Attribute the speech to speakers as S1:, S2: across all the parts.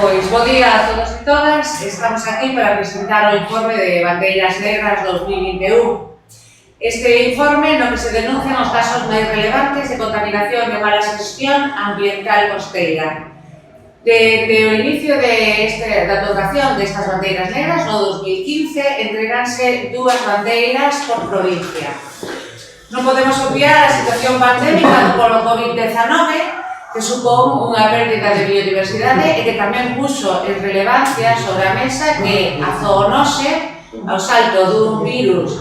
S1: Pois, bo día a todos e todas. Estamos aquí para presentar o informe de Bandeiras Negras 2021. Este informe no que se denuncian os casos máis relevantes de contaminación e mala xestión ambiental costeira. Desde o inicio da otorgación destas bandeiras negras, no 2015, entreganse dúas bandeiras por provincia. Non podemos obviar a situación pandémica polo COVID-19, que supón unha pérdida de biodiversidade e que tamén puxo en relevancia sobre a mesa que a zoonose, ao salto dun virus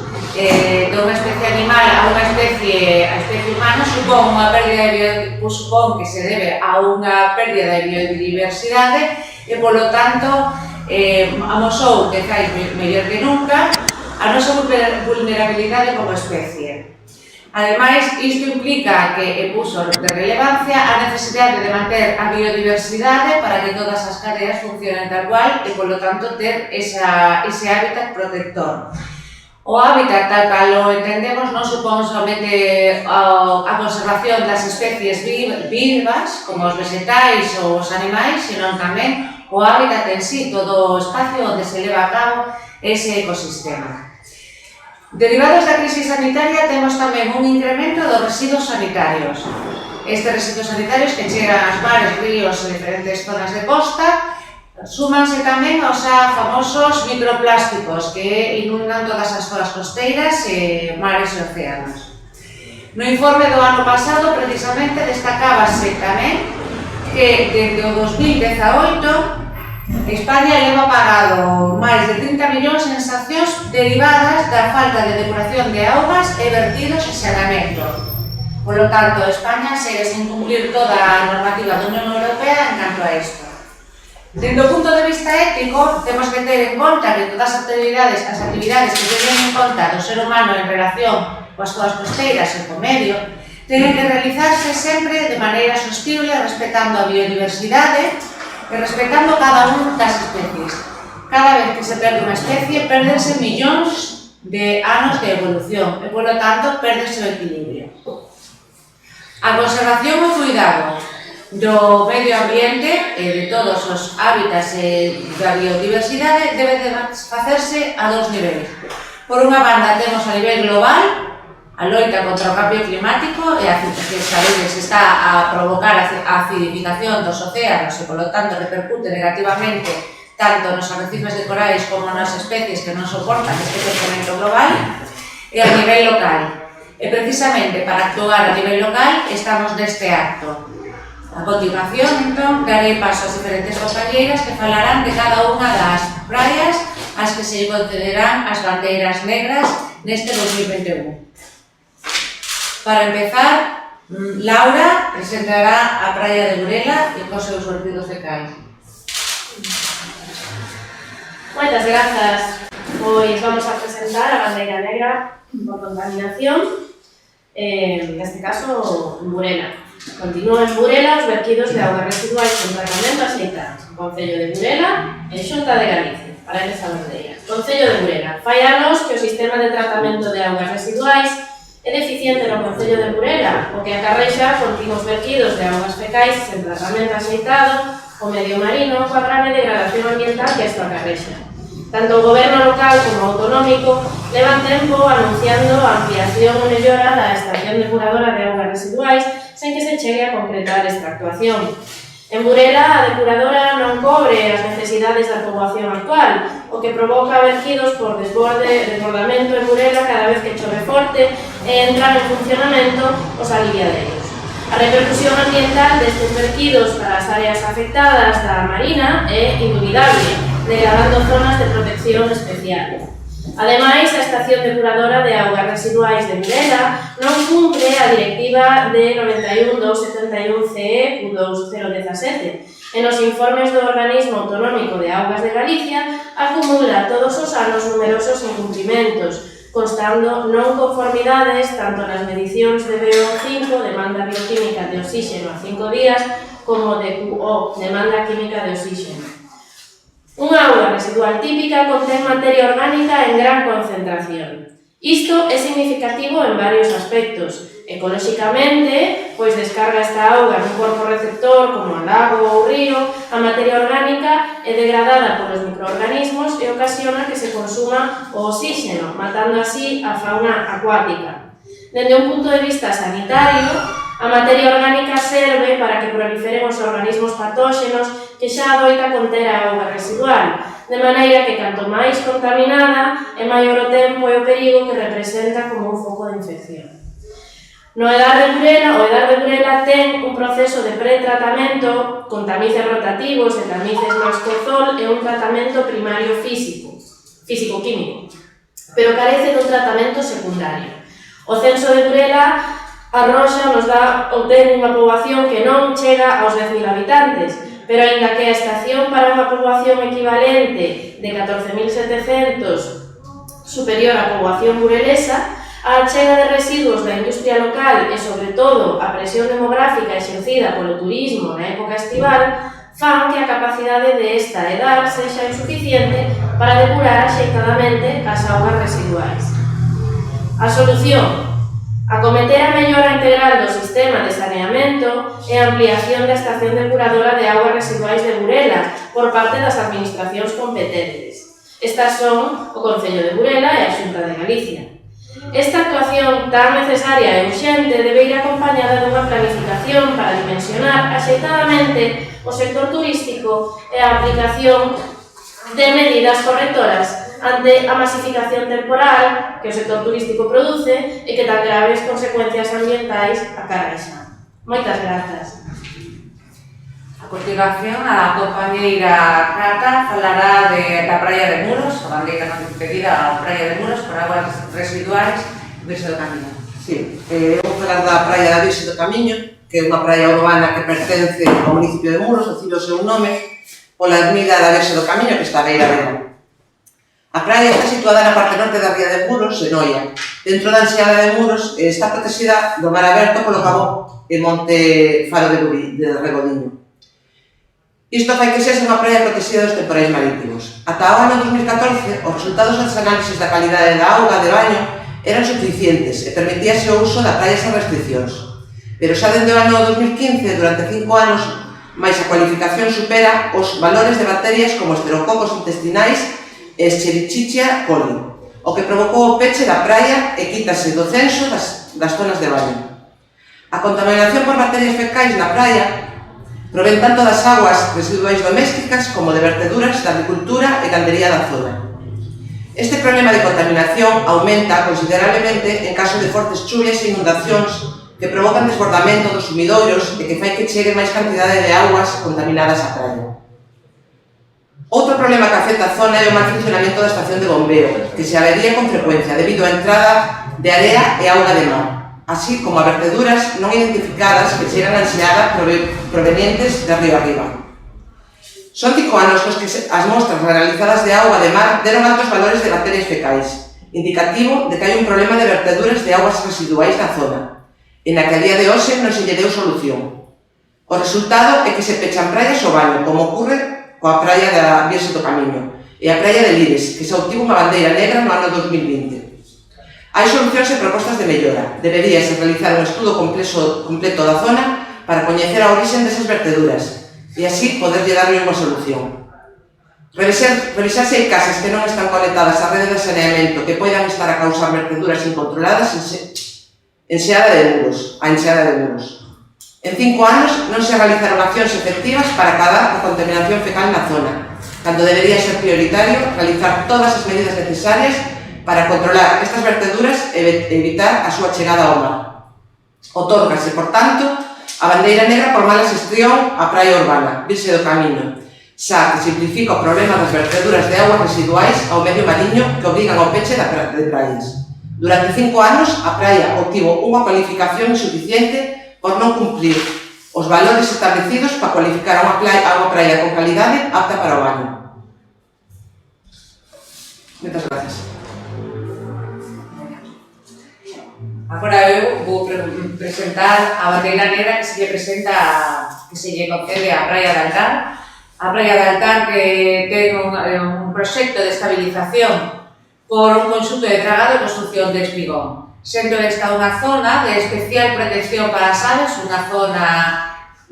S1: dunha especie animal a unha especie humana, supón unha pérdida supón que se debe a unha pérdida de biodiversidade e, polo tanto, amosou que fai mellor que nunca a nosa vulnerabilidade como especie. Ademais, isto implica que puxo de relevancia a necesidade de manter a biodiversidade para que todas as cadeas funcionen tal cual e, polo tanto, ter ese hábitat protector. O hábitat tal cal o entendemos non supón somente a conservación das especies vivas, como os vegetais ou os animais, senón tamén o hábitat en sí, todo o espacio onde se leva a cabo ese ecosistema. Derivados da crise sanitaria, temos tamén un incremento dos residuos sanitarios. Estes residuos sanitarios que chegan ás mares, ríos e diferentes zonas de costa súmanse tamén aos famosos microplásticos que inundan todas as zonas costeiras, mares e océanos. No informe do ano pasado, precisamente, destacábase tamén que desde o 2018 España leva pagado máis de 30 millóns en sancións derivadas da falta de depuración de augas e vertidos e saneamento. Por lo tanto, España segue sen cumplir toda a normativa da Unión Europea en canto a isto. Dende o punto de vista ético, temos que ter en conta que todas as actividades que teñen en conta do ser humano en relación coas zonas costeiras e co medio teñen que realizarse sempre de maneira sostible, respetando a biodiversidade e respetando cada unha das especies. Cada vez que se perde unha especie, pérdense millóns de anos de evolución e, polo tanto, perdese o equilibrio. A conservación e o cuidado do medio ambiente e de todos os hábitats da biodiversidade debe de facerse a dos niveis. Por unha banda, temos a nivel global a loita contra o cambio climático e a que sabedes está a provocar a acidificación dos océanos e, polo tanto, repercute negativamente tanto nos arrecifes de corais como nas especies que non soportan este crecemento global, e a nivel local. E, precisamente, para actuar a nivel local, estamos neste acto. A continuación, entón, darei paso ás diferentes compañeiras que falarán de cada unha das praias ás que se concederán as bandeiras negras neste 2021. Para empezar, Laura presentará a praia de Burela e cos seus vertidos de cal.
S2: Moitas grazas. Pois vamos a presentar a bandeira negra por contaminación, neste caso, en Burela. Continúan en Burela os vertidos de augas residuais con tratamento axeitado. Concello de Burela e Xunta de Galicia. Para esa bandeira. Concello de Burela. Fai anos que o sistema de tratamento de augas residuais é deficiente no Concello de Burela, o que acarrexa continuos vertidos de augas fecais sen tratamento axeitado o medio marino coa grave degradación ambiental que isto acarrexa. Tanto o goberno local como autonómico levan tempo anunciando a ampliación e mellora da estación depuradora de augas residuais sen que se chegue a concretar esta actuación. En Burela, a depuradora non cobre as necesidades da poboación actual, o que provoca vertidos por desbordamento en Burela cada vez que chove forte e entran en funcionamento os aliviadeiros. A repercusión ambiental destes vertidos para as áreas afectadas da Marina é indubidable, degradando zonas de protección especial. Ademais, a estación depuradora de augas residuais de Burela non cumpre a directiva de 91/271/CE U2017 e nos informes do Organismo Autonómico de Augas de Galicia acumula todos os anos numerosos incumprimentos, constando non conformidades tanto nas medicións de VO5, demanda bioquímica de oxígeno a 5 días, como de QO, demanda química de oxígeno. Unha auga residual típica contén materia orgánica en gran concentración. Isto é significativo en varios aspectos. Ecolóxicamente, pois descarga esta auga nun corpo receptor como o lago ou río, a materia orgánica é degradada polos microorganismos e ocasiona que se consuma o oxígeno, matando así a fauna acuática. Dende un punto de vista sanitario, a materia orgánica serve para que proliferen os organismos patóxenos que xa adoita conter a auga residual, de maneira que canto máis contaminada é maior o tempo e o perigo que representa como un foco de infección. O Edar de Burela ten un proceso de pretratamento con tamices rotativos e tamices mascozol e un tratamento primario físico-químico, pero carece dun tratamento secundario. O censo de Burela arroxa nos dá obter unha poboación que non chega aos 10.000 habitantes, pero aínda que a estación para unha poboación equivalente de 14.700 superior á poboación burelesa, a achega de residuos da industria local e, sobre todo, a presión demográfica exercida polo turismo na época estival fan que a capacidade de esta Edar sexa insuficiente para depurar axeitadamente as augas residuais. A solución: acometer a mellora integral do sistema de saneamento e a ampliación da estación depuradora de augas residuais de Burela por parte das administracións competentes. Estas son o Concello de Burela e a Xunta de Galicia. Esta actuación tan necesaria e urxente debe ir acompañada dunha planificación para dimensionar axeitadamente o sector turístico e a aplicación de medidas correctoras ante a masificación temporal que o sector turístico produce e que tan graves consecuencias ambientais acarrexa. Moitas grazas.
S1: A continuación, a compañeira Cata falará da Praia de Muros, a bandeira non despedida a Praia de Muros por aguas residuais Virxe do Camiño.
S3: Sí, vou falar da Praia da Virxe do Camiño, que é unha praia urbana que pertence ao municipio de Muros, recibe o seu nome pola ermida da Virxe do Camiño, que está a beira dela. A praia está situada na parte norte da ría de Muros, en Noia. Dentro da enseada de Muros está protegida do mar aberto polo cabo e monte Faro de Regodiño. Isto fai que sexa unha praia protegida dos temporais marítimos. Ata o ano 2014, os resultados das análisis da calidade da auga de baño eran suficientes e permitíase o uso da praia sen restriccións. Pero xa dende o ano 2015, durante 5 anos, máis a cualificación supera os valores de bacterias como esterococos intestinais e Escherichia coli, o que provocou o peche da praia e quítase do censo das zonas de baño. A contaminación por bacterias fecais na praia provén tanto das aguas residuais domésticas como de verteduras da agricultura e gandería da zona. Este problema de contaminación aumenta considerablemente en caso de fortes chuvias e inundacións que provocan desbordamento dos sumidoiros e que fai que chegue máis cantidade de augas contaminadas á praia. Outro problema que afecta a zona é o mal funcionamento da estación de bombeo, que se avería con frecuencia debido á entrada de area e auga de mar, así como a verteduras non identificadas que chegan a enseada provenientes de río arriba. Son 5 anos nos que as mostras realizadas de auga de mar deron altos valores de bacterias fecais, indicativo de que hai un problema de verteduras de augas residuais na zona, e na que a día de hoxe non se lle deu solución. O resultado é que se pechan praias ao baño, como ocorre coa praia da Virxe do Camiño e a praia de Lires, que se obtivo unha bandeira negra no ano 2020. Hai solucións e propostas de mellora. Deberíase realizar un estudo completo da zona para coñecer a origen desas verteduras e así poderlle darlle unha solución. Revisar se hai casas que non están conectadas á rede de saneamento que poidan estar a causar verteduras incontroladas a enseada de Muros. En 5 anos non se realizaron accións efectivas para acabar a contaminación fecal na zona, cando debería ser prioritario realizar todas as medidas necesarias para controlar estas verteduras e evitar a súa chegada ao mar. Otórgase, por tanto, a bandeira negra por mala xestión á praia urbana, Virxe do Camiño, xa que simplifica o problema das verteduras de augas residuais ao medio mariño que obrigan ao peche de praias. Durante 5 anos, a praia obtivo unha cualificación insuficiente por non cumprir os valores establecidos para cualificar a unha praia con calidade apta para o baño. Moitas gracias.
S1: Agora eu vou presentar a bandeira negra que se lle concede a Praia de Altar. A Praia de Altar que ten un proxecto de estabilización por un conxunto de tragado e construcción de espigón. Sendo esta unha zona de especial protección para as aves, unha zona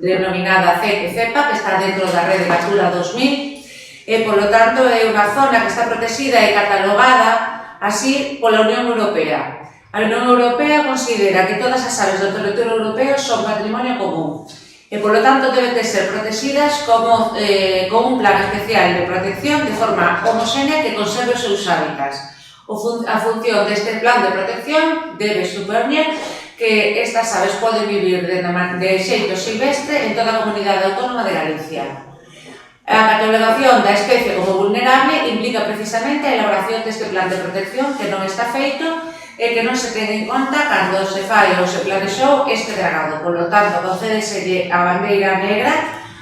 S1: denominada CEP-CEPA, que está dentro da Rede Natura 2000, e, polo tanto, é unha zona que está protegida e catalogada así pola Unión Europea. A Unión Europea considera que todas as aves do territorio europeo son patrimonio común e, polo tanto, deben de ser protegidas con un plan especial de protección de forma homogénea que conserve os seus hábitats. A función deste plan de protección debe supoñer que estas aves poden vivir de xeito silvestre en toda a comunidade autónoma de Galicia. A catalogación da especie como vulnerable implica precisamente a elaboración deste plan de protección que non está feito e que non se ten en conta cando se fai ou se planexou este dragado. Por lo tanto, concédeselle a bandeira negra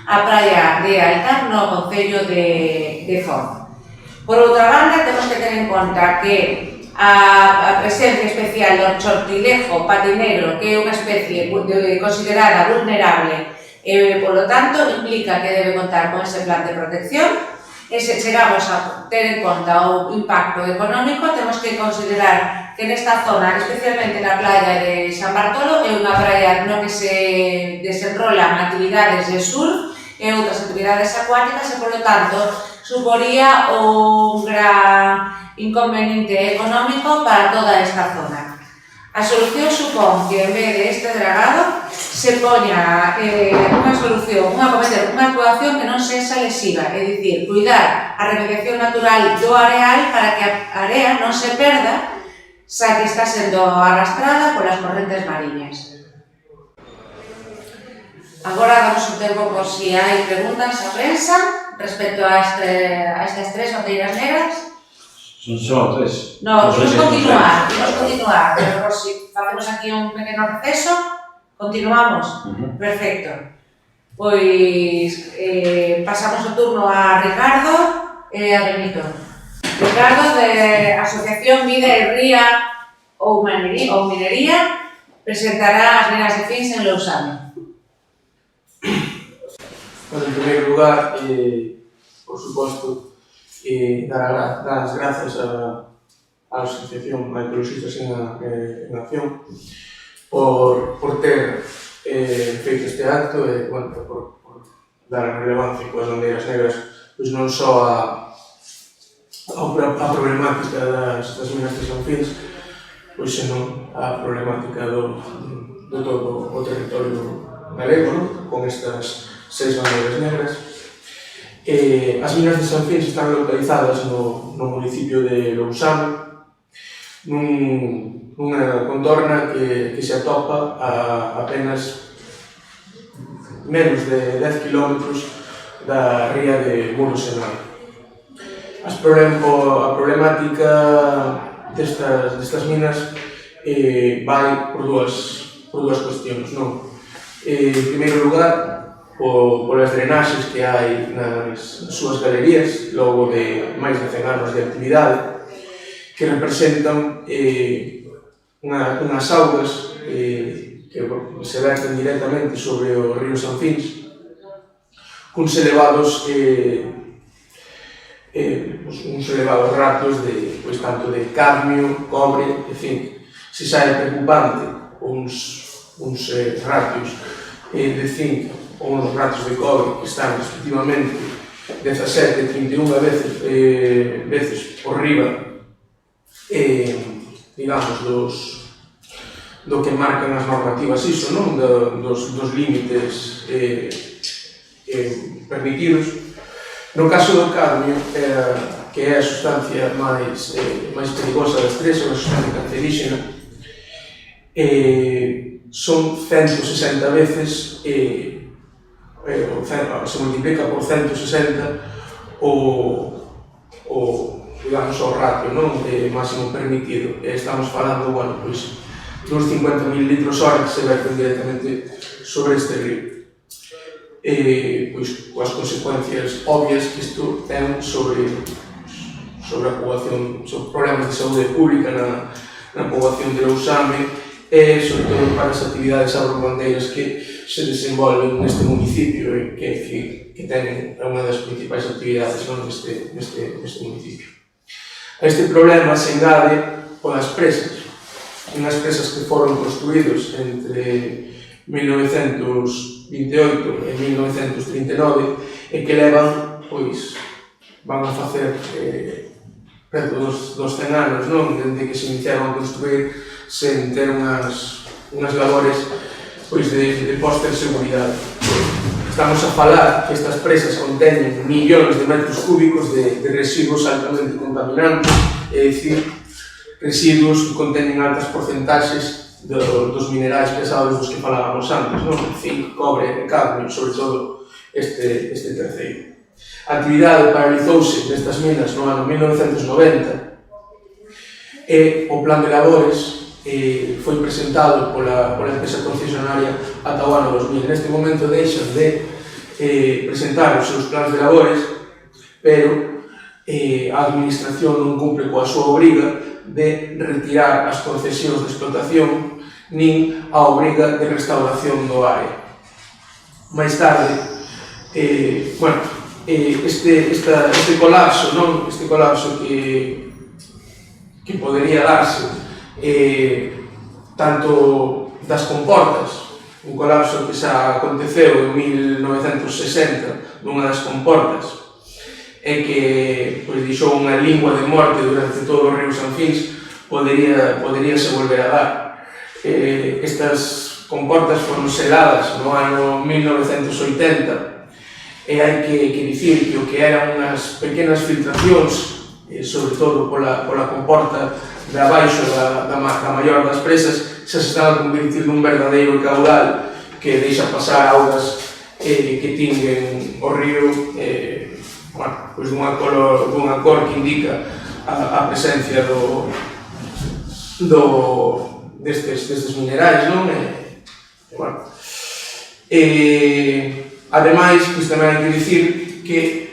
S1: a praia de Altar no concello de Foz. Por outra banda, temos que ter en conta que a presencia especial do chortilejo patinegro, que é unha especie considerada vulnerable, polo tanto, implica que debe contar con ese plan de protección. E se chegamos a ter en conta o impacto económico, temos que considerar que nesta zona, especialmente na playa de San Bartolo, é unha praia no que se desenrolan actividades de surf e outras actividades acuáticas e, polo tanto, suporía un gran inconveniente económico para toda esta zona. A solución supón que, en vez de este dragado, se poña cometer unha actuación que non sexa lesiva, é dicir, cuidar a remediación natural do areal para que a area non se perda xa que está sendo arrastrada polas correntes mariñas. Agora damos un tempo por si hai preguntas á prensa respecto a estas tres bandeiras negras.
S4: Son só tres.
S1: No, imos continuar, pero por si facemos aquí un pequeno receso, continuamos. Perfecto. Pois pasamos o turno a Ricardo e a Benito. Ricardo, de Asociación Vida e Ría ou Minería, presentará as nenas de fins en Lousame.
S5: Bueno, en primeiro lugar, por suposto, dar as grazas á Asociación Ecologistas en Acción por ter feito este acto e, bueno, por dar relevancia coas bandeiras negras, pois non só a problemática das minas de San Fins, pois senón a problemática do todo o territorio galego, non? Con estas 6 bandeiras negras. As minas de San Fins están localizadas no municipio de Lousame, nunha contorna que se atopa a apenas menos de 10 km da ría de Muros e Noi. A problemática destas minas vai por dúas cuestións, non? En primeiro lugar, polas drenaxes que hai nas súas galerías logo de máis de 100 anos de actividade, que representan unhas augas que se verten directamente sobre o río San Fins, uns elevados ratos tanto de cadmio, cobre, en fin, se xa é preocupante uns ratios de zinc ou uns ratos de cobre que están respectivamente 17 e 31 veces por riba digamos do que marcan as normativas ISO, non? Dos límites permitidos. No caso do cadmio, que é a sustancia máis perigosa das tres, é unha sustancia cancerígena, son 160 veces, se multiplica por 160 digamos, o ratio, non? Máximo permitido. Estamos falando, bueno, pois, dos 50.000 litros hora que se verten directamente sobre este río. Pois, coas consecuencias obvias que isto ten sobre a poboación, sobre problemas de saúde pública na poboación de Lousame e, sobre todo, para as actividades agrobandeiras que se desenvolven neste municipio e que teñen unha das principais actividades neste municipio. A este problema se engade polas presas, unhas presas que foron construídos entre 1928 e 1939 e que levan, pois, van a facer preto dos 100 anos, non? Dende que se iniciaron a construir sen ter unhas labores de posta en seguridade. Estamos a falar que estas presas conteñen millóns de metros cúbicos de residuos altamente contaminantes, é dicir, residuos que conteñen altas porcentaxes dos minerais pesados dos que falábamos antes, non? Zinc, cobre e cadmio, sobre todo este terceiro. A actividade paralizouse nestas minas no ano 1990 e o plan de labores foi presentado pola empresa concesionaria ata o ano 2000. Neste momento deixan de presentar os seus plans de labores, pero a administración non cumpre coa súa obriga de retirar as concesións de explotación nin a obriga de restauración do área. Mais tarde, este colapso, non? Este colapso que podería darse tanto das comportas, un colapso que xa aconteceu en 1960 nunha das comportas e que deixou unha lingua de morte durante todo o río Sanfins, poderíase volver a dar. Estas comportas foron seladas no ano 1980 e hai que dicir que o que eran unhas pequenas filtracións, sobre todo pola comporta de abaixo da maior das presas, xa se estaba a convertir nun verdadeiro caudal que deixa pasar augas que tinguen o río dunha cor que indica a presencia destes minerais, non? Ademais, tamén hai que dicir que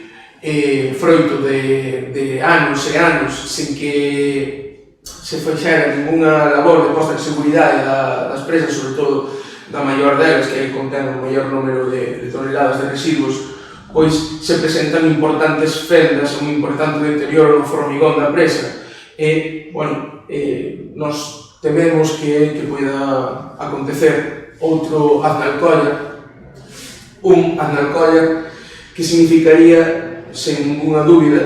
S5: froito de anos e anos sen que se fixera ninguna labor de posta en seguridade das presas, sobre todo da maior delas, que contén o maior número de toneladas de residuos, pois se presentan importantes fendas, un importante deterioro no formigón da presa. E, nos tememos que poida acontecer outro Aznalcóllar, un Aznalcóllar que significaría, sen ninguna dúbida,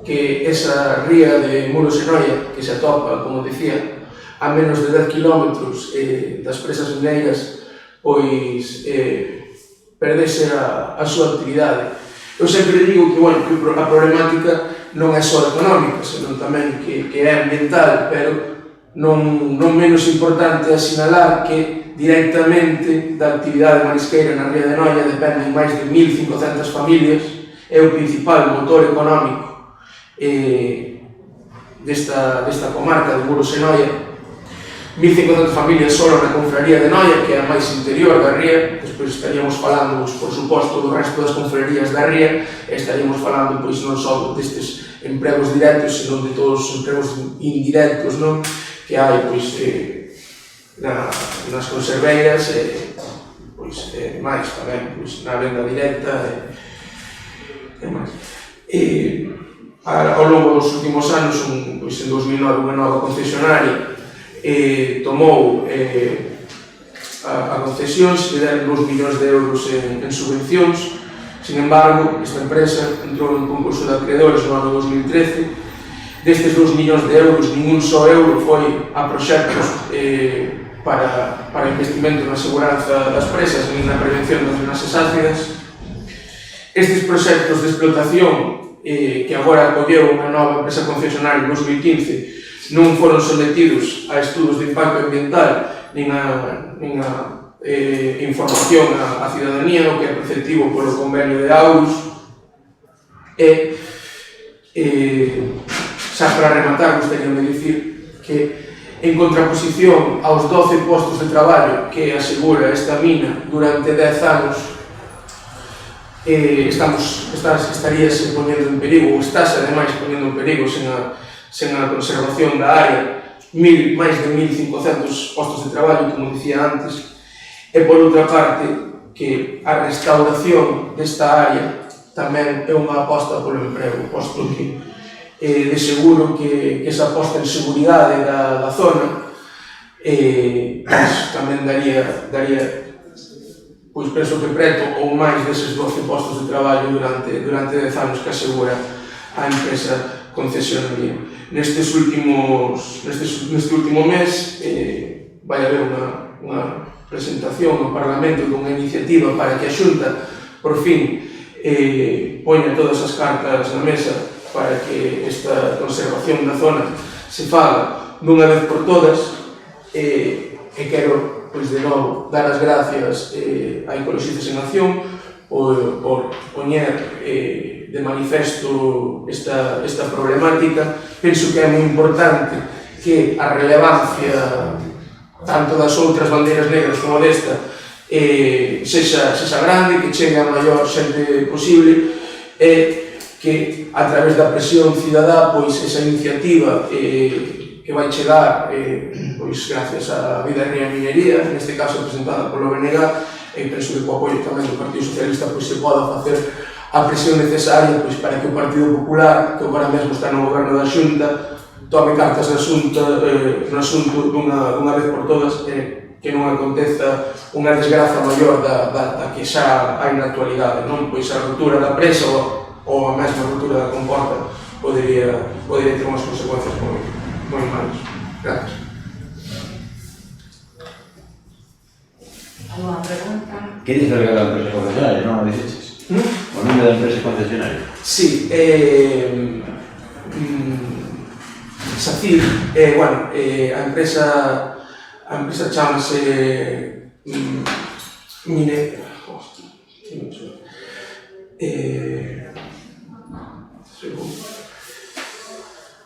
S5: que esa ría de Muros e Noia, que se atopa, como decía, a menos de 10 km das presas mineiras, pois perdese a súa actividade. Eu sempre digo que a problemática non é só económica, senón tamén que é ambiental, pero non menos importante asinalar que directamente da actividade marisqueira na ría de Noia dependen máis de 1.500 familias, é o principal motor económico desta comarca de Muros e Noia. 1.500 familias só na confraría de Noia, que é a máis interior da ría. Despois estaríamos falando, por suposto, do resto das confrarías da ría, e estaríamos falando non só destes empregos directos, senón de todos os empregos indirectos, non? Que hai nas conserveiras e máis tamén na venda directa e máis. Ao longo dos últimos anos, en 2009, unha nova concesionaria tomou a concesión, se deron 2 millóns de euros en subvencións. Sin embargo, esta empresa entrou en concurso de acreedores no ano 2013. Destes 2 millóns de euros, ningún só euro foi a proxectos para investimento na seguranza das presas e na prevención das enlaces ácidas. Estes proxectos de explotación que agora acolleu unha nova empresa concesionaria en 2015 non foron sometidos a estudos de impacto ambiental nin a información á cidadanía, o que é preceptivo polo convenio de Aarhus. E xa para rematar, gostaríame dicir que en contraposición aos 12 postos de traballo que asegura esta mina durante 10 anos, estaríase ponendo en perigo, ou estáse ademais ponendo en perigo sen a conservación da área, máis de 1.500 postos de traballo, como dicía antes, e por outra parte que a restauración desta área tamén é unha aposta polo emprego, posto que de seguro que esa aposta en seguridade da zona tamén daría pois penso que preto ou máis deses 12 postos de traballo durante 10 anos que asegura a empresa concesionaria. Neste último mes vai haber unha presentación no Parlamento dunha iniciativa para que a Xunta, por fin, poña todas as cartas na mesa para que esta conservación da zona se faga dunha vez por todas, e quero, pois, de novo, dar as gracias a Ecoloxistas en Acción por poñer de manifesto esta problemática. Penso que é moi importante que a relevancia tanto das outras bandeiras negras como desta sexa grande, que chegue a maior xente posible, e que a través da presión cidadá, pois, esa iniciativa que vai chegar, pois, gracias á Vida Ría Minería, neste caso presentada polo BNG, e penso que co apoio tamén do Partido Socialista, pois, se poda facer a presión necesaria, pois, para que o Partido Popular, que agora mesmo está no goberno da Xunta, tome cartas no asunto dunha vez por todas, que non aconteza unha desgraza maior da que xa hai na actualidade, non? Pois a ruptura da presa ou a mesma ruptura da comporta podería ter unhas consecuencias moi malas. Gracias.
S1: ¿Alguna pregunta?
S4: ¿Qué dice la empresa concesionaria? ¿No lo dices? ¿O nombre de la empresa concesionaria?
S5: Sí, SACIR, bueno, a empresa chamase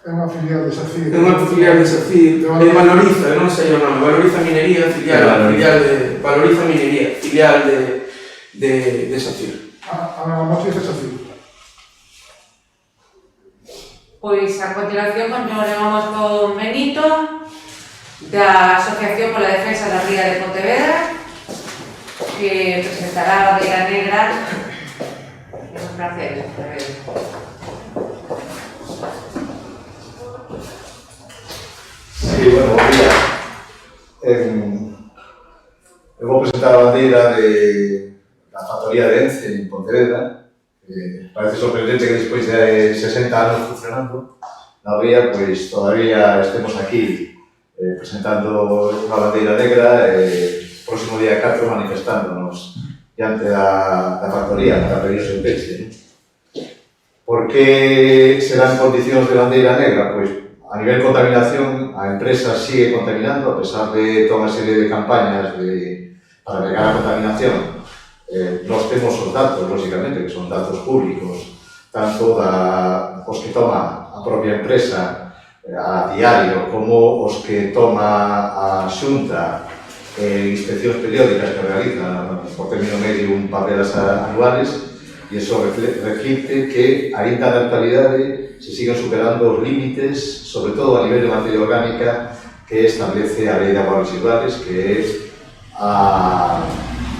S6: É unha filial de SACIR.
S5: É unha filial de SACIR, Valoriza, non sei o nome, Valoriza Minería, filial de Valoriza Minería, filial de SACIR.
S6: A matriz de SACIR.
S1: Pois a continuación continuaremos con Benito, da Asociación pola Defensa da Ría de Pontevedra, que presentará a bandeira negra. É un placer.
S7: Sí, bueno, bom día. Eu vou presentar a bandeira da factoría de Ence en Pontevedra. Parece sorprendente que despois de 60 anos funcionando na ría, pois todavía estemos aquí presentando unha bandeira negra, próximo día 4 manifestándonos diante da factoría para pedir o seu peche. Por que serán condicións de bandeira negra? Pois a nivel de contaminación, a empresa sigue contaminando, a pesar de toda unha serie de campañas para negar a contaminación. Nós temos os datos, lógicamente, que son datos públicos, tanto os que toma a propia empresa a diario, como os que toma a Xunta, inspeccións periódicas que realiza por término medio un par de horas anuales, e iso reflicte que, aínda na actualidade, se siguen superando os límites, sobre todo a nivel de materia orgánica, que establece a Lei de Aguas Residuales, que é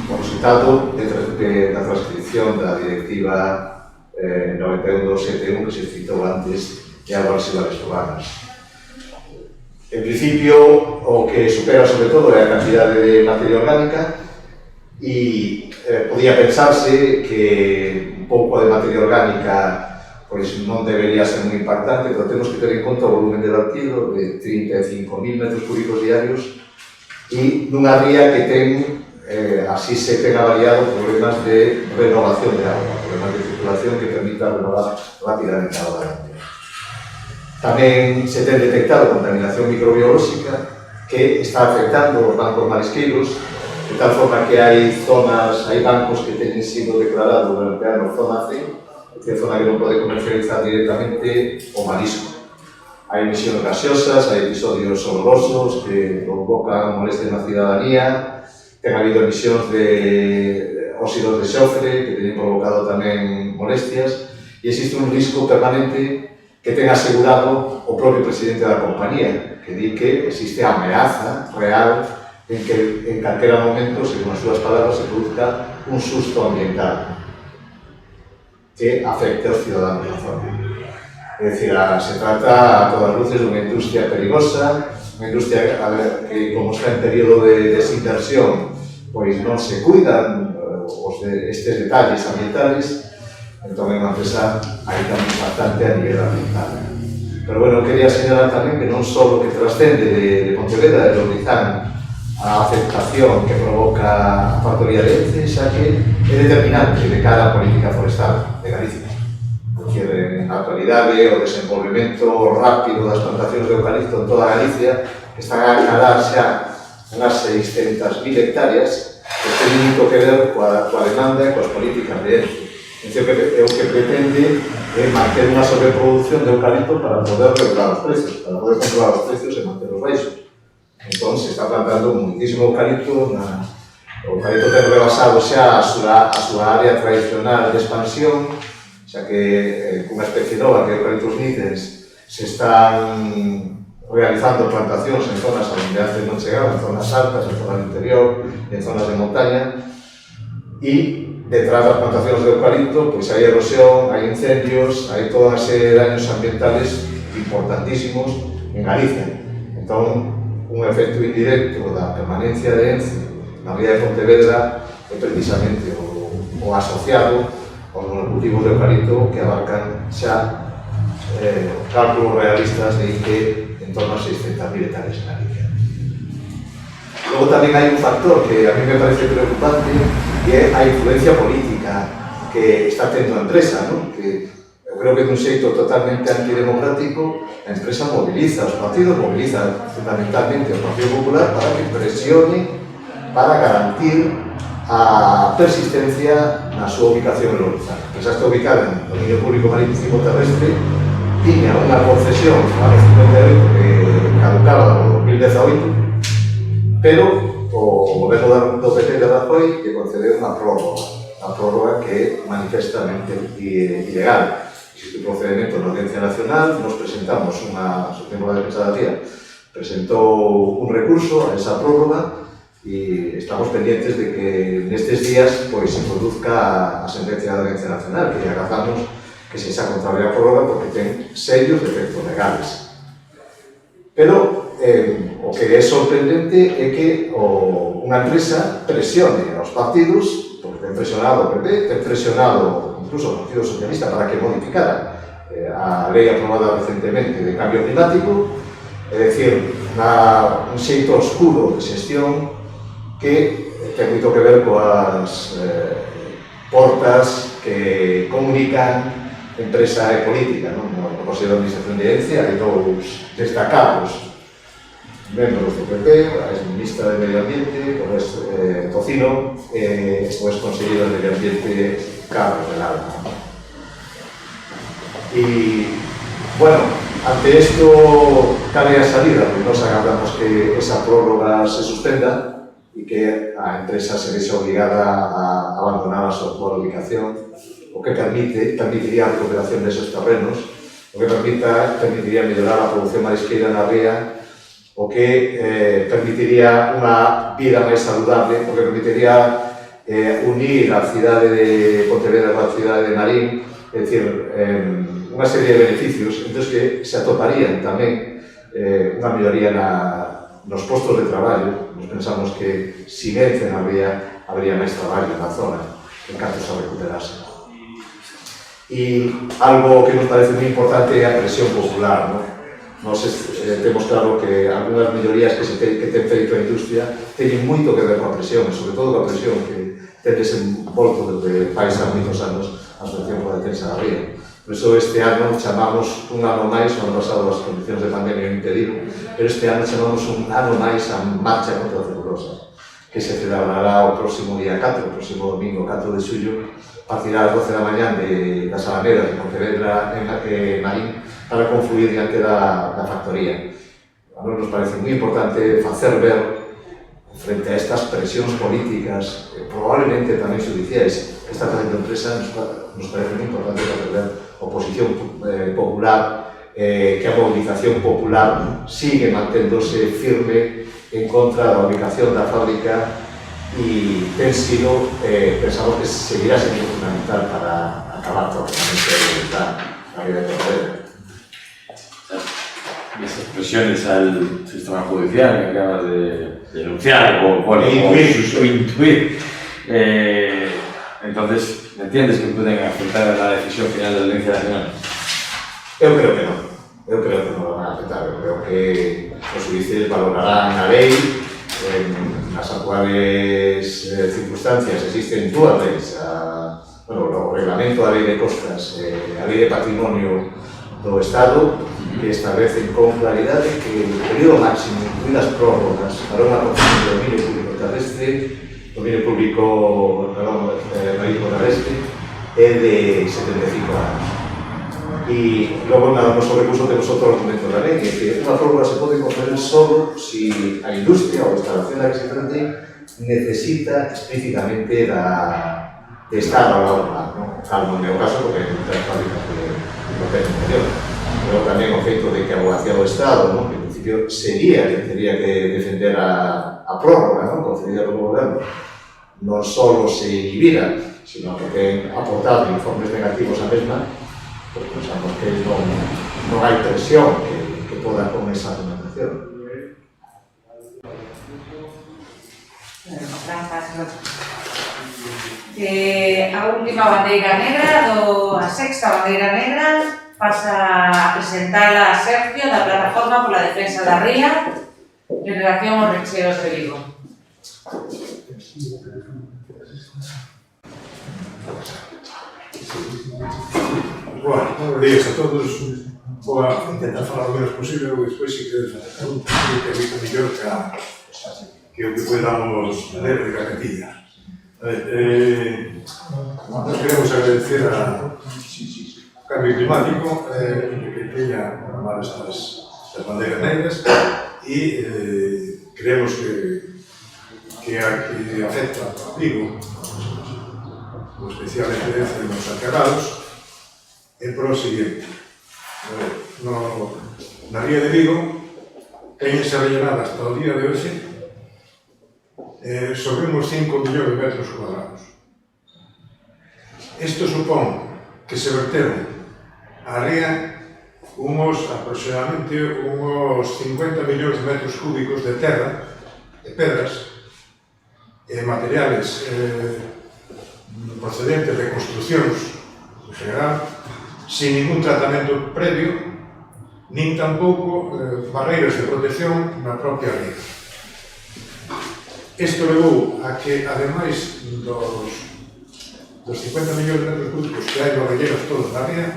S7: o resultado da transcripción da Directiva 91.271 que se citou antes de aguas residuales urbanas. En principio, o que supera sobre todo é a cantidade de materia orgánica, e podía pensarse que un pouco de materia orgánica pois non debería ser moi impactante, pero temos que ter en conta o volumen de vertido de 35.000 metros cúbicos diarios e nunha ría que ten, así se ten avaliado, problemas de renovación de agua, problemas de circulación que permita renovar rápidamente a agua da ría. Tamén se ten detectado contaminación microbiolóxica que está afectando os bancos marisqueiros, de tal forma que hai bancos que teñen sido declarados durante anos zona C, que é zona que non pode comercializar directamente o marisco. Hai emisións gaseosas, hai episodios olorosos que provocan molestias na cidadanía, ten habido emisións de óxidos de xofre que teñen provocado tamén molestias, e existe un risco permanente que ten asegurado o propio presidente da compañía, que di que existe a ameaza real en que en calquera momento, según as súas palabras, se produzca un susto ambiental que afecte aos ciudadanos da zona. É dicir, se trata a todas luces dunha industria perigosa, unha industria que, como está en período de desinversión, pois non se cuidan estes detalles ambientales, entón é unha empresa aínda moi impactante a nivel ambiental. Pero bueno, quería señalar tamén que non só o que trascende de Pontevedra e Lourizán a aceptación que provoca a factoría de Ence, xa que é determinante de cara á política forestal de Galicia. Porque na actualidade o desenvolvemento rápido das plantacións de eucalipto en toda Galicia están a calar xa unhas 600.000 hectáreas que ten moito que ver coa demanda e coas políticas de Ence. Ence o que pretende é manter unha sobreproducción de eucalipto para poder regular os precios, para poder controlar os precios e manterlos baixos. Entón, se está plantando muitísimo eucalipto, o eucalipto ten rebasado xa a súa área tradicional de expansión, xa que cunha especie nova que é o Eucalyptus nigrans se están realizando plantacións en zonas onde antes non chegaban, en zonas altas, en zonas do interior, en zonas de montaña, e detrás das plantacións de eucalipto pois hai erosión, hai incendios, hai toda unha serie de daños ambientales importantísimos en Galicia. Entón, un efecto indirecto da permanencia de Ence na ría de Pontevedra é precisamente o asociado aos monocultivos de eucalipto que abarcan xa cálculos realistas de que en torno a 600.000 hectáreas en Galicia. Logo tamén hai un factor que a mí me parece preocupante e é a influencia política que está tendo a empresa, ¿no? Que eu creo que dun xeito totalmente antidemocrático a empresa moviliza, os partidos movilizan fundamentalmente o Partido Popular para que presione para garantir a persistencia na súa ubicación en Lourizán. A empresa está ubicada en dominio público marítimo terrestre, tiña unha concesión no ano 58 que caducaba no 2018, pero o goberno do PP de Rajoy que concedeu unha prórroga que é manifestamente ilegal. Existe un procedimento na Audiencia Nacional, nos presentamos o Supremo da Defensa da Tía presentou un recurso a esa prórroga e estamos pendientes de que nestes días pois se produzca a sentencia da Audiencia Nacional, que agardamos que se xa contraria a prórroga porque ten serios defectos legales. Pero o que é sorprendente é que unha empresa presione aos partidos, porque ten presionado o PP, ten presionado incluso o Partido Socialista para que modificara a lei aprobada recentemente de cambio climático, é dicir, un xeito oscuro de xestión que ten moito que ver coas portas que comunican empresa e política. No Consello de Administración de Ence hai dous destacados membros do PP, a ex-ministra de Medio Ambiente, o ex-Tocino, e o ex-consellero de Medio Ambiente, Carlos Velarde. E, bueno, ante isto cabe a salida, porque nos agardamos que esa prórroga se suspenda e que a empresa se vexe obligada a abandonar a súa actual ubicación, o que permitiría a recuperación deses terrenos, o que permitiría mellorar a produción marisqueira na ría, o que permitiría unha vida máis saludable, o que permitiría unir a cidade de Pontevedra coa cidade de Marín, é dicir, unha serie de beneficios, entón que se atoparían tamén unha melloría nos postos de traballo. Nos pensamos que sin Ence na ría habría máis traballo na zona, en caso se recuperase. E algo que nos parece moi importante é a presión popular, non? Nos temos claro que algunhas mellorías que ten feito a industria teñen moito que ver coa presión, e sobre todo coa presión que ten desenvolto desde fai xa moitos anos a Asociación por a Defensa da Ría. Por iso este ano chamamos un ano máis, o ano pasado as condicións de pandemia o impediron, pero este ano chamamos un ano máis a Marcha contra a Celulosa, que se celebrará o próximo día 4, o próximo domingo 4 de xullo, partirá ás 12 da mañán das Alamedas de Pontevedra e Marín para confluir diante da factoría. A nos parece moi importante facer ver frente a estas presións políticas, probablemente tamén judiciais, que está facendo a empresa, nos parece moi importante facer ver oposición popular, que a movilización popular sigue manténdose firme en contra da ubicación da fábrica e ten sido, pensamos que seguirá sendo fundamental para acabar totalmente a vida de Pontevedra.
S4: Esas presiones al sistema judicial que acabas de denunciar o intuir, Entonces, ¿entiendes que pueden afectar a la decisión final de la Audiencia Nacional?
S7: Eu creo que non. Eu creo que non van a afectar. Eu creo que os juíces valorarán a lei. Nas actuales circunstancias existen dúas leis. O reglamento da lei de costas e a lei de patrimonio do Estado que establecen con claridade que o período máximo, incluídas prórrogas para unha concesión de dominio público terrestre, dominio público marítimo terrestre, é de 75 anos. Y logo no noso recurso temos outro argumento da lei, que unha prórroga se pode conceder solo si a industria ou a instalación existente necesita explícitamente de estar ao lado do mar, tal non é o caso porque hai muchas fábricas que non ten función. Pero tamén o feito de que a abogacía do Estado, que en principio sería que teria que defender a prórroga concedida polo goberno, non só se inhibira, sino que ten aportado informes negativos á mesma, pues pensamos que non hai presión que poda con esa argumentación.
S1: A última bandeira negra, a sexta bandeira negra, pasa a presentar a Sergio da Plataforma pola Defensa da Ría en relación aos recheos de Vigo.
S8: Buenos días a todos. Vou intentar falar o menos posible e despois se queres fazer preguntas que é moito mellor que o que podamos ler de carretilla. Nós queremos agradecer ao cambio climático que teña programar estas bandeiras negras e creemos que a que afecta a Vigo, con especial incidencia nos alcarrados, é por o seguinte. Na ría de Vigo teñense rellenada hasta o día de hoxe sobre uns 5 millóns de metros cuadrados. Isto supón que se verteron á ría aproximadamente uns 50 millóns de metros cúbicos de terra, de pedras, e materiales procedentes de construcións en general, sin ningún tratamento previo, nin tampouco barreiras de protección na propia ría. Isto levou a que, ademais dos 50 millóns de metros cúbicos que hai nos rellenos todos na ría,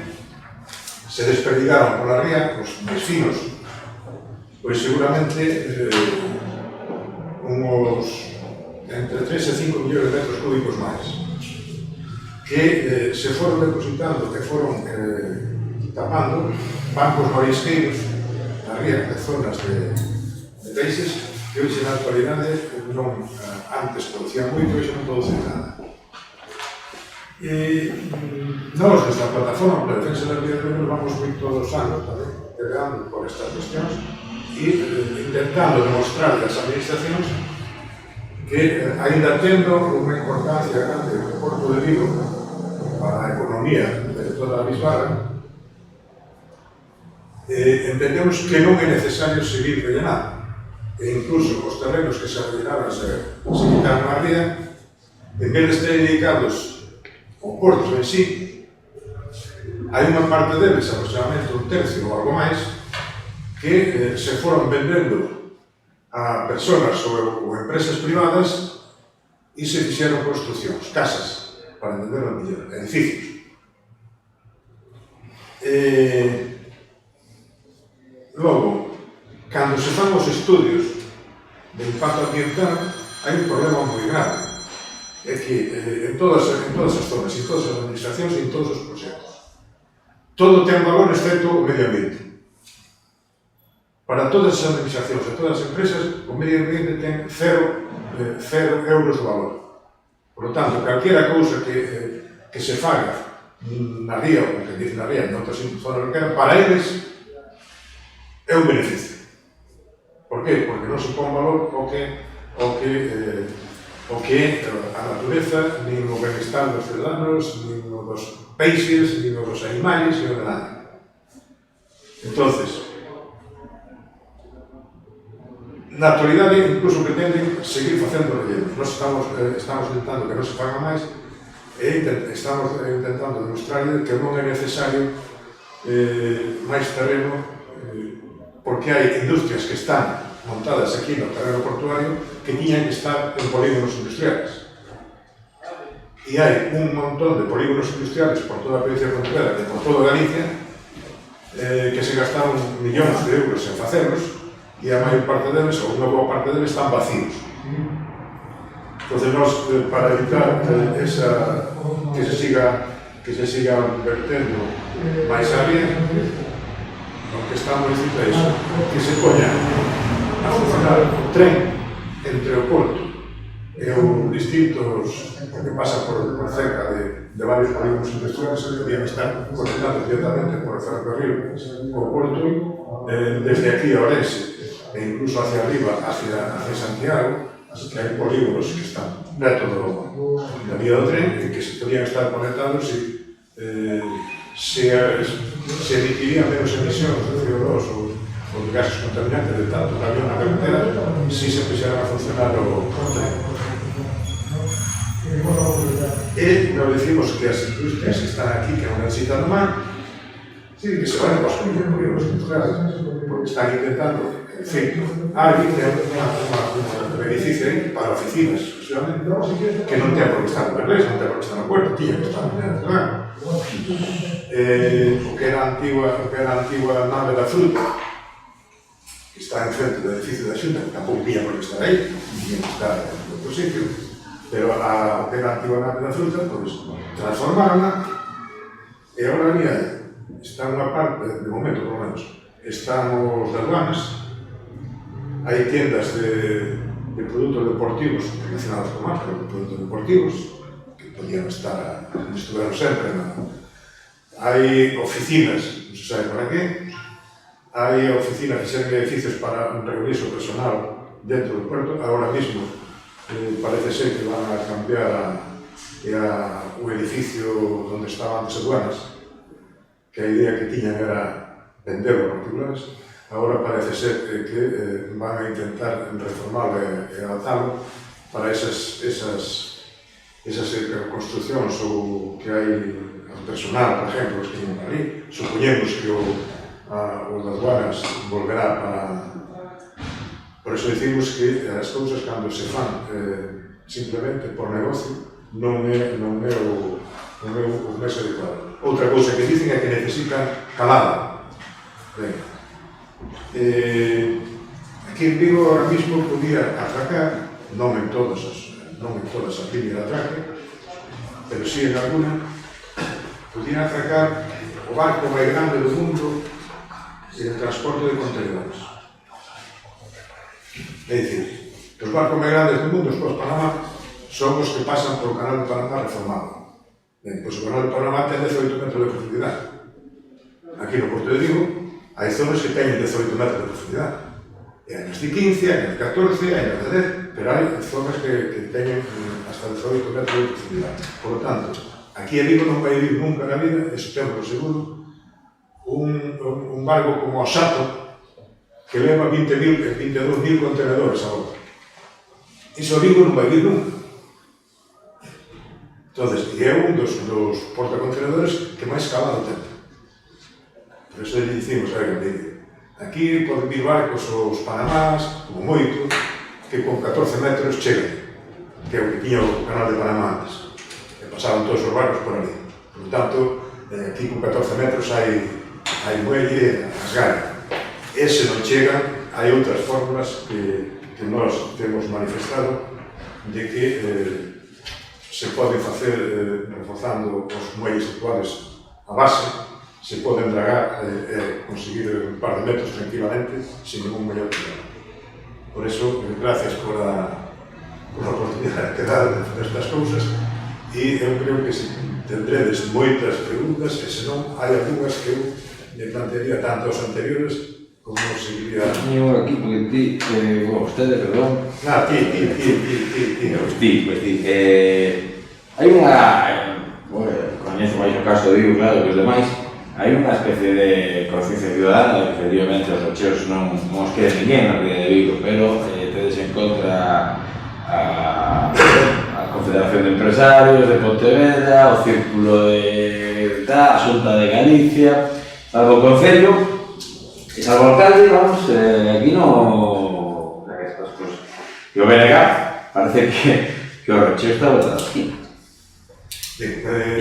S8: se desperdigaron pola ría os máis finos, pois seguramente entre 3 e 5 millóns de metros cúbicos máis, que se foron depositando, que foron tapando bancos marisqueiros na ría de zonas de peixes que hoxe na actualidade antes producían moito e hoxe non producen nada. E nós, desde a Plataforma pola Defensa da Ría de Vigo, vamos moitos anos tamén peleando por estas cuestións e intentando demostrar das administracións que, ainda tendo unha importancia grande do Porto de Vigo para a economía de toda a Bisbarra, entendemos que non é necesario seguir rellenando. E incluso os terrenos que se rellenaban se quitaron a ría, en vez de estar dedicados ao porto en sí, hai unha parte deles, aproximadamente un tercio ou algo máis, que se foron vendendo a persoas ou empresas privadas e se fixeron construcións, casas, para entenderlo mellor, edificios. Logo, cando se fan os estudios de impacto ambiental, hai un problema moi grave. É que en todas as zonas, en todas as administracións e en todos os proxectos, todo ten valor excepto o medio ambiente. Para todas as administracións e todas as empresas, o medio ambiente ten 0 euros de valor. Por lo tanto, calquera cousa que se faga na ría, ou que dice na ría, en outras zonas que para eles é un beneficio. Por qué? Porque non se pon valor o que a natureza, nin o benestar dos ciudadanos, nin o dos peixes, nin o dos animales, nin o de nada. Entonces, na actualidade incluso pretenden seguir facendo rellenos. Nós estamos intentando que non se faga máis, E estamos intentando demostrarle que non é necesario máis terreno porque hai industrias que están montadas aquí no terreno portuario que tiñan que estar en polígonos industriales. E hai un montón de polígonos industriales por toda a provincia de Pontevedra e por toda Galicia que se gastaron millóns de euros en facelos e a maior parte deles, ou unha boa parte deles, están vacíos. Entón, nós, para evitar que se siga vertendo máis área, o que estamos dicindo é iso, que se poña a funcionar o tren entre o Porto e os distintos que pasa por cerca de varios polígonos industriales que podían estar conectados directamente por el ferrocarril o Porto desde aquí a Orense e incluso hacia arriba, hacia Santiago, que hai polígonos que están dentro da vía do tren e que se podían estar conectados e se emitirían menos emisións de CO2 ou de gases contaminantes de tanto camión na carretera si se puxeran a funcionar o tren. E nos decimos que as industrias que están aquí, que non necesitan mar, que se van a construir polígonos industriales, porque están intentando, en fin, alguén ten un edificio aí para oficinas, que non ten por que estar no Berlés, non ten por que estar no Puerto, tiña que estar no Berlés. O que era a antigua nave da fruta, que está en frente do edificio da Xunta, que tampouco tiña por que estar aí, tiña que estar en outro sitio, pero o que era a antigua nave da fruta, pois, transformarla, e agora ali está unha parte, de momento, por lo menos, están os de aduanas, hai tiendas de produtos deportivos relacionados con marca, de produtos deportivos, que podían estar, estuvieron sempre, hai oficinas, non se sabe para qué, hai oficinas que serven edificios para reunirse o personal dentro do puerto, agora mismo parece ser que van a cambiar o edificio onde estaban antes aduanas, que a idea que tiñan era venderlo a particulares, agora parece ser que van a intentar reformarlo e adaptarlo para esas construccións ou que hai personal, por exemplo, que tiñen ali. Supoñemos que o das aduanas volverá para... Por eso decimos que as cousas cando se fan simplemente por negocio non é o máis adecuado. Outra cousa que dicen é que necesitan calada. Aquí en Vigo ahora mismo podía atracar, non en todas as líneas de atraque, pero sí en alguna, podían atracar o barco máis grande do mundo en transporte de contenedores. É dicir, os barcos máis grandes do mundo, os Panamá, son os que pasan polo canal de Panamá reformado. Pois o canal de Panamá ten 18 metros de profundidade. Aquí no Porto de Vigo hai zonas que teñen 18 metros de profundidade. E hai nas de 15, hai nas de 14, hai nas de 10, pero hai zonas que teñen hasta 18 metros de profundidade. Por lo tanto, aquí en Vigo non vai vir nunca na vida, eso ten por seguro, un barco como o Sato, que leva 22.000 contenedores a bordo. Iso Vigo non vai vir nunca. Entonces, é un dos portacontenedores que máis calado ten. Por eso lle dicimos, aquí poden vir barcos os Panamás, como moito, que con 14 metros chegan, que é o que tiña o canal de Panamá antes. E pasaban todos os barcos por ali. Por tanto, aquí con 14 metros hai muelle as gallas. Ese non chega, hai outras fórmulas que nós temos manifestado de que se pode facer reforzando os muelles actuales a base, se poden dragar e conseguir un par de metros tranquilamente sin ningún maior problema. Por eso, gracias por a oportunidade que dá de fazer estas cousas e eu creo que se tendredes moitas preguntas e senón hai algunhas que eu me plantearía tanto aos anteriores como seguiría...
S4: Eu aquí, porque ti, vostede, perdón... Ti. Hai unha... Coñezo máis o caso de Vigo, claro, que os demais. Hai unha especie de conciencia ciudadana, efectivamente, os rocheos non os quede ninguén na ría de Vigo, pero tedes en contra a Confederación de Empresarios de Pontevedra, o Círculo de a Xunta de Galicia, salvo o Concello e salvo o alcalde, vamos, aquí no... estas cosas. E o BNG parece que o recheo está botado aquí.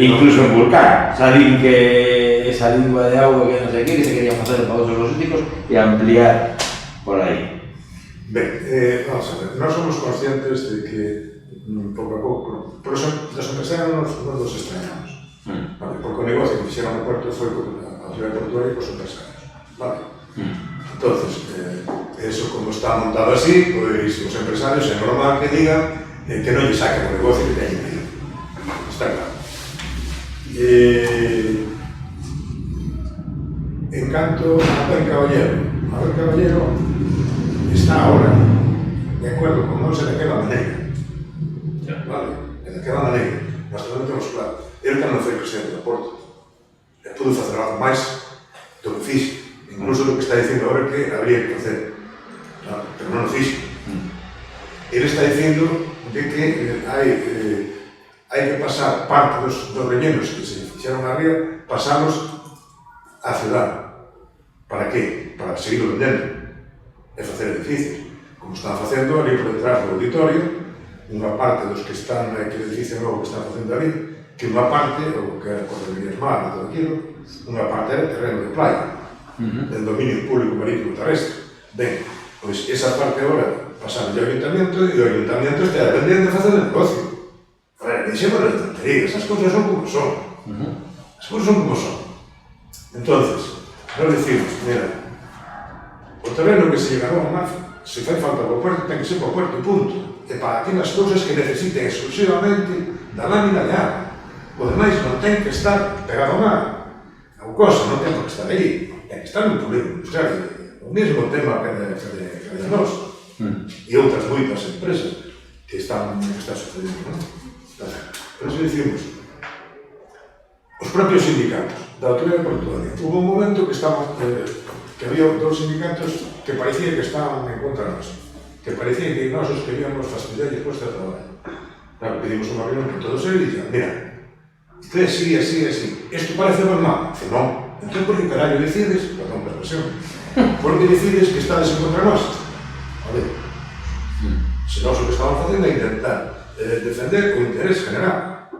S4: Incluso en Vulcán, saben que esa lingua de agua que non sei que se quería facer para outros logísticos e ampliar por aí.
S8: Ben, vamos a ver, nós somos conscientes de que pouco a pouco, por eso los empresarios non nos extrañamos, vale, porque o negocio que fixeron no puerto foi a autoridade portuaria cos empresarios, vale? Entonces, eso como está montado así, pois os empresarios é normal que digan que non lle saquen o negocio que teñen que ir, está claro. En canto a Abel Caballero está ahora de acuerdo con non se de aquela maneira, vale? De aquela maneira, nós tamén temos claro, ele tamén foi presidente do Porto, e pudo facer algo máis do que fixe, incluso do que está dicindo agora que habría que facer, ¿no? Pero non o fixe. Ele está dicindo de que hai que pasar parte dos rellenos que se fixeron a ría, pasarlos á cidade. Para qué? Para seguir vendendo e facer edificios, como están facendo ali por detrás do auditorio, unha parte dos que están naquele edificio novo que están facendo ali, que unha parte, o que era Corderías Mar e todo aquilo, unha parte era terreno de playa, del dominio público marítimo terrestre. Ben, pois esa parte agora pasaron ao ayuntamiento e o ayuntamiento está vendendo e facendo negocio. A ver, deixemos as tonterías, esas cousas son como son. As cousas son como son. Entonces, nós decimos, mira, o terreno que se llegará ao mar, se fai falta para o puerto, ten que ser para o puerto, punto. E para aquelas cousas que necesiten exclusivamente da lámina de agua. O demais non ten que estar pegado ao mar. A cosa non ten que estar aí, ten que estar no polígono industrial. O mesmo tema que de nós. E outras moitas empresas que están sucedendo, non? Por eso dicimos, os propios sindicatos da autoridade portuaria, hubo un momento que estaban, que había dos sindicatos que parecía que estaban en contra nosa, que parecía que nós os queríamos fastidiar e puesto a trabalho. Claro, pedimos unha reunión con todos eles e dixan, mira, isto é así, así, así, isto parece normal. Dice, non, entón por que carallo decides, perdón por a expresión, por que decides que estades en contra nosa? Vale? Se nós o que estamos facendo é intentar defender o interés general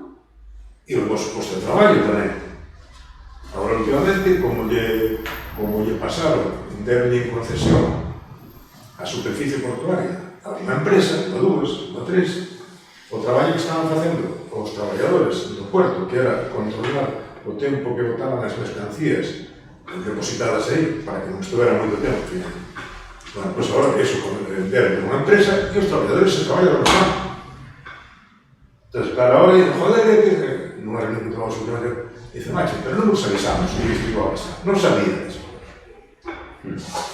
S8: e o vosso posto de traballo tamén. Agora, últimamente, como lle pasaron, deronlle en concesión a superficie portuaria a unha empresa, ou dúas, ou tres, o traballo que estaban facendo os traballadores do puerto, que era controlar o tempo que botaban as mercancías depositadas aí, para que non estuvera moito tempo, final. Bueno, pois agora eso deron unha empresa e os traballadores se traballan no campo. Entonces, claro, ahora dicen, joder, nunha reunión que tomamos últimamente, dice, macho, pero non nos avisamos que isto iba a pasar, non sabías.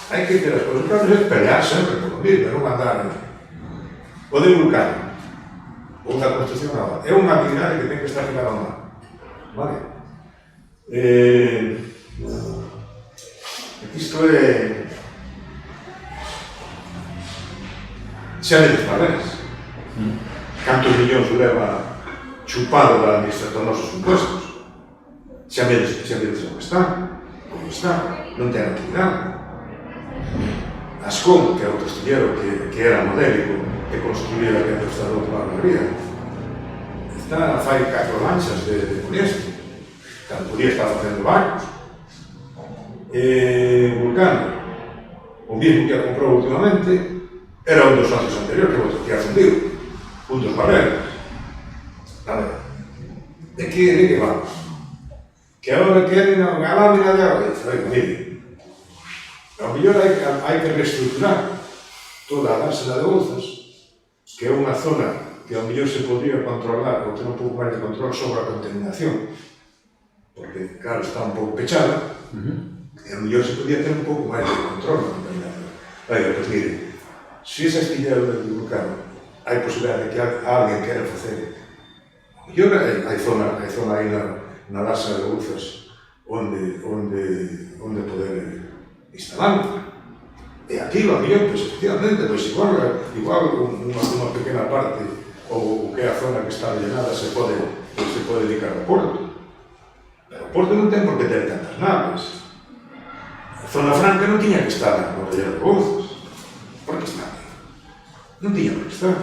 S8: Hai que ter as cousas claras e pelear sempre por lo mismo, non andar. O de Vulcán, ou da construcción naval, é unha actividade que ten que estar ligada ao mar. Vale? Isto é... xa vedes barreras. Cantos millóns leva chupado da administración dos nosos impuestos? Xa vedes como está, non ten actividade. Ascom, que é o testillero que era modélico, que construía que do Estado de Barbaría, está fai 4 lanchas de poliéster, cando podía estar facendo barcos. Vulcano, o mismo que a comprou últimamente, era un dos socios anteriores que a fundido. Puntos barreras. A ver, de que vamos? Que agora queren a lámina de agua. Dice, oiga, mire, ao mellor hai que reestructurar toda a dársela de Bouzas, que é unha zona que ao mellor se podría controlar ou ter un pouco máis de control sobre a contaminación, porque, claro, está un pouco pechada, e ao mellor se podría ter un pouco máis de control da contaminación. Oiga, pois mire, se ese astillero de Vulcano hai posibilidade de que alguén quera facer. Eu hai zona aí na Lasa de Bouzas onde poder instalar. E aquilo, a mellor, pois, efectivamente, pois igual unha pequena parte ou que é a zona que está rellenada se pode dedicar ao porto. Pero o porto non ten por que ter tantas naves. A zona franca non tiña que estar no Relleno de Bouzas. Por que está? Non tiña por que estar.